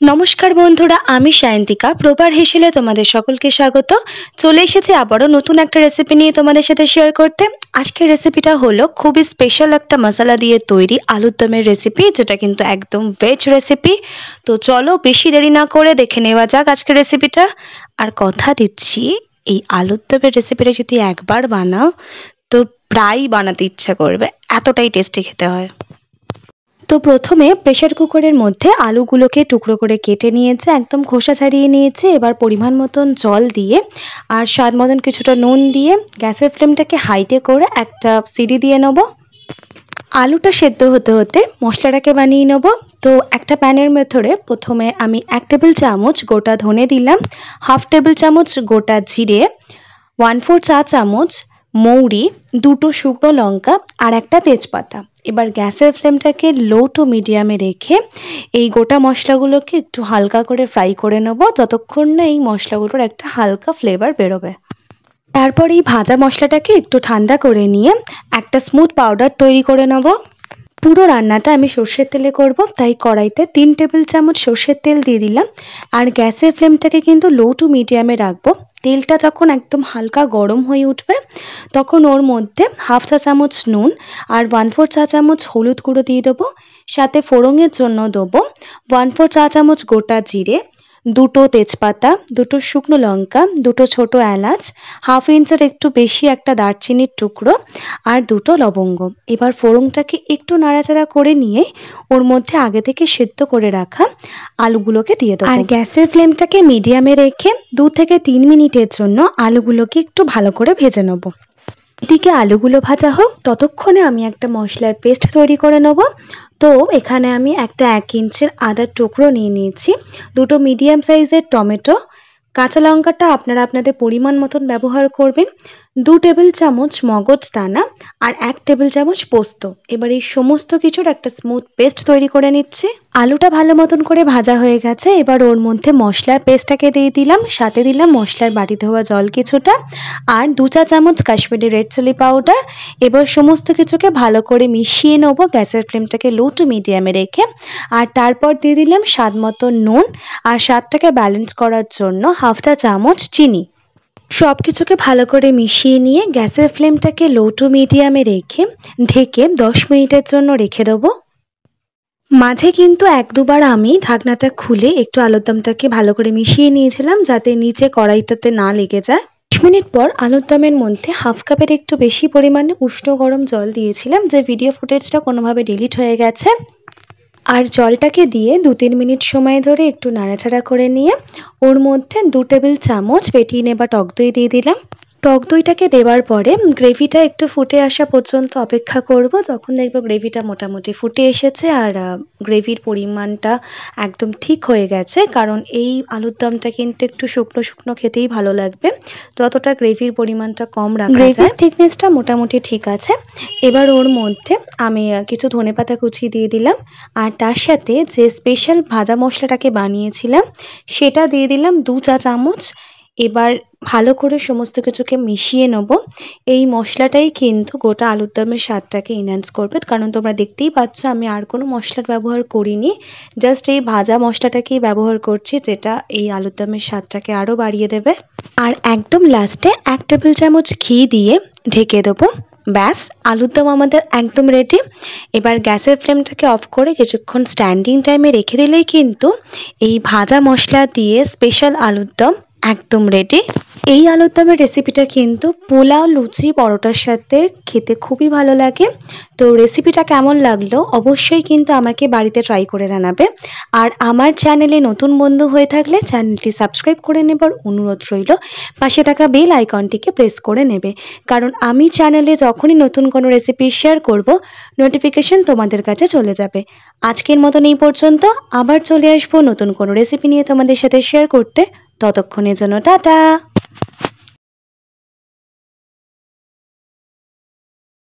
নমস্কার বন্ধুরা, আমি সায়ন্তিকা প্রপার হেসেলে তোমাদের সকলকে স্বাগত। চলে এসেছি আবারও নতুন একটা রেসিপি নিয়ে তোমাদের সাথে শেয়ার করতে। আজকের রেসিপিটা হলো খুবই স্পেশাল একটা মশলা দিয়ে তৈরি আলুর দমের রেসিপি, যেটা কিন্তু একদম ভেজ রেসিপি। তো চলো বেশি দেরি না করে দেখে নেওয়া যাক আজকের রেসিপিটা। আর কথা দিচ্ছি, এই আলুর দমের রেসিপিটা যদি একবার বানাও তো প্রায়ই বানাতে ইচ্ছা করবে, এতটাই টেস্টি খেতে হয়। তো প্রথমে প্রেসার কুকারের মধ্যে আলুগুলোকে টুকরো করে কেটে নিয়েছে, একদম খোসা ছাড়িয়ে নিয়েছে। এবার পরিমাণ মতন জল দিয়ে আর স্বাদ মতন কিছুটা নুন দিয়ে গ্যাসের ফ্লেমটাকে হাইতে করে একটা সিটি দিয়ে নেব। আলুটা সেদ্ধ হতে হতে মশলাটাকে বানিয়ে নেব। তো একটা প্যানের ভেতরে প্রথমে আমি 1 টেবিল চামচ গোটা ধনে দিলাম, 1/2 টেবিল চামচ গোটা জিরে, 1/4 চা চামচ মৌরি, 2টো শুকনো লঙ্কা আর একটা তেজপাতা। এবার গ্যাসের ফ্লেমটাকে লো টু মিডিয়ামে রেখে এই গোটা মশলাগুলোকে একটু হালকা করে ফ্রাই করে নেব, যতক্ষণ না এই মশলাগুলোর একটা হালকা ফ্লেভার বেরোবে। তারপর এই ভাজা মশলাটাকে একটু ঠান্ডা করে নিয়ে একটা স্মুথ পাউডার তৈরি করে নেব। পুরো রান্নাটা আমি সর্ষের তেলে করব, তাই কড়াইতে 3 টেবিল চামচ সর্ষের তেল দিয়ে দিলাম। আর গ্যাসের ফ্লেমটাকে কিন্তু লো টু মিডিয়ামে রাখবো। তেলটা যখন একদম হালকা গরম হয়ে উঠবে তখন ওর মধ্যে 1/2 চা চামচ নুন আর 1/4 চা চামচ হলুদ গুঁড়ো দিয়ে দেবো। সাথে ফোড়নের জন্য দেবো 1/4 চা চামচ গোটা জিরে, 2টো তেজপাতা, 2টো শুকনো লঙ্কা, 2টো ছোটো এলাচ, 1/2 ইঞ্চের একটু বেশি একটা দারচিনির টুকরো আর 2টো লবঙ্গ। এবার ফোড়নটাকে একটু নাড়াচাড়া করে নিয়ে ওর মধ্যে আগে থেকে সেদ্ধ করে রাখা আলুগুলোকে দিয়ে দেবো। আর গ্যাসের ফ্লেমটাকে মিডিয়ামে রেখে 2 থেকে 3 মিনিটের জন্য আলুগুলোকে একটু ভালো করে ভেজে নেব। এদিকে আলুগুলো ভাজা হোক, ততক্ষণে আমি একটা মশলার পেস্ট তৈরি করে নেব। তো এখানে আমি একটা 1 ইঞ্চের আদার টুকরো নিয়ে নিয়েছি, 2টো মিডিয়াম সাইজের টমেটো, কাঁচা লঙ্কাটা আপনারা আপনাদের পরিমাণ মতন ব্যবহার করবেন, 2 টেবিল চামচ মগজ দানা আর 1 টেবিল চামচ পোস্ত। এবার এই সমস্ত কিছুর একটা স্মুথ পেস্ট তৈরি করে নিচ্ছি। আলুটা ভালো মতন করে ভাজা হয়ে গেছে, এবার ওর মধ্যে মশলার পেস্টটাকে দিয়ে দিলাম, সাথে দিলাম মশলার বাটি ধোয়া জল কিছুটা আর 2 চা চামচ কাশ্মীরি রেড চিলি পাউডার। এবার সমস্ত কিছুকে ভালো করে মিশিয়ে নেবো গ্যাসের ফ্লেমটাকে লো টু মিডিয়ামে রেখে। আর তারপর দিয়ে দিলাম স্বাদ মতো নুন আর স্বাদটাকে ব্যালেন্স করার জন্য 1/2 চা চামচ চিনি। সব কিছুকে ভালো করে মিশিয়ে নিয়ে গ্যাসের ফ্লেমটাকে লো টু মিডিয়ামে রেখে ঢেকে 10 মিনিটের জন্য রেখে দেবো। মাঝে কিন্তু 1-2বার আমি ঢাকনাটা খুলে একটু আলুর দমটাকে ভালো করে মিশিয়ে নিয়েছিলাম, যাতে নিচে কড়াইটাতে না লেগে যায়। 10 মিনিট পর আলুর দমের মধ্যে 1/2 কাপের একটু বেশি পরিমাণে উষ্ণ গরম জল দিয়েছিলাম, যে ভিডিও ফুটেজটা কোনোভাবে ডিলিট হয়ে গেছে। আর জলটাকে দিয়ে 2-3 মিনিট সময় ধরে একটু নাড়াচাড়া করে নিয়ে ওর মধ্যে 2 টেবিল চামচ ফেটিয়ে নেওয়া টক দই দিয়ে দিলাম। টক দইটাকে দেওয়ার পরে গ্রেভিটা একটু ফুটে আসা পর্যন্ত অপেক্ষা করব। যখন দেখবো গ্রেভিটা মোটামুটি ফুটে এসেছে আর গ্রেভির পরিমাণটা একদম ঠিক হয়ে গেছে, কারণ এই আলুর দমটা কিন্তু একটু শুকনো শুকনো খেতেই ভালো লাগবে, যতটা গ্রেভির পরিমাণটা কম রাখা যায়। গ্রেভির থিকনেসটা মোটামুটি ঠিক আছে। এবার ওর মধ্যে আমি কিছু ধনেপাতা কুচি দিয়ে দিলাম আর তার সাথে যে স্পেশাল ভাজা মশলাটাকে বানিয়েছিলাম সেটা দিয়ে দিলাম 2 চা চামচ। এবার ভালো করে সমস্ত কিছুকে মিশিয়ে নেব। এই মশলাটাই কিন্তু গোটা আলুর দমের স্বাদটাকে এনহ্যান্স করবে, কারণ তোমরা দেখতেই পাচ্ছ আমি আর কোনো মশলার ব্যবহার করিনি, জাস্ট এই ভাজা মশলাটাকেই ব্যবহার করছি, যেটা এই আলুর দমের স্বাদটাকে আরও বাড়িয়ে দেবে। আর একদম লাস্টে 1 টেবিল চামচ ঘি দিয়ে ঢেকে দেবো। ব্যাস, আলুর দম আমাদের একদম রেডি। এবার গ্যাসের ফ্লেমটাকে অফ করে কিছুক্ষণ স্ট্যান্ডিং টাইমে রেখে দিলেই কিন্তু এই ভাজা মশলা দিয়ে স্পেশাল আলুর দম একদম রেডি। এই আলুর দমের রেসিপিটা কিন্তু পোলাও, লুচি, পরোটার সাথে খেতে খুবই ভালো লাগে। তো রেসিপিটা কেমন লাগলো অবশ্যই কিন্তু আমাকে বাড়িতে ট্রাই করে জানাবে। আর আমার চ্যানেলে নতুন বন্ধু হয়ে থাকলে চ্যানেলটি সাবস্ক্রাইব করে নেবার অনুরোধ রইল। পাশে থাকা বেল আইকনটিকে প্রেস করে নেবে, কারণ আমি চ্যানেলে যখনই নতুন কোনো রেসিপি শেয়ার করব নোটিফিকেশন তোমাদের কাছে চলে যাবে। আজকের মতন এই পর্যন্ত, আবার চলে আসবো নতুন কোনো রেসিপি নিয়ে তোমাদের সাথে শেয়ার করতে। ততক্ষণের জন্য টাটা।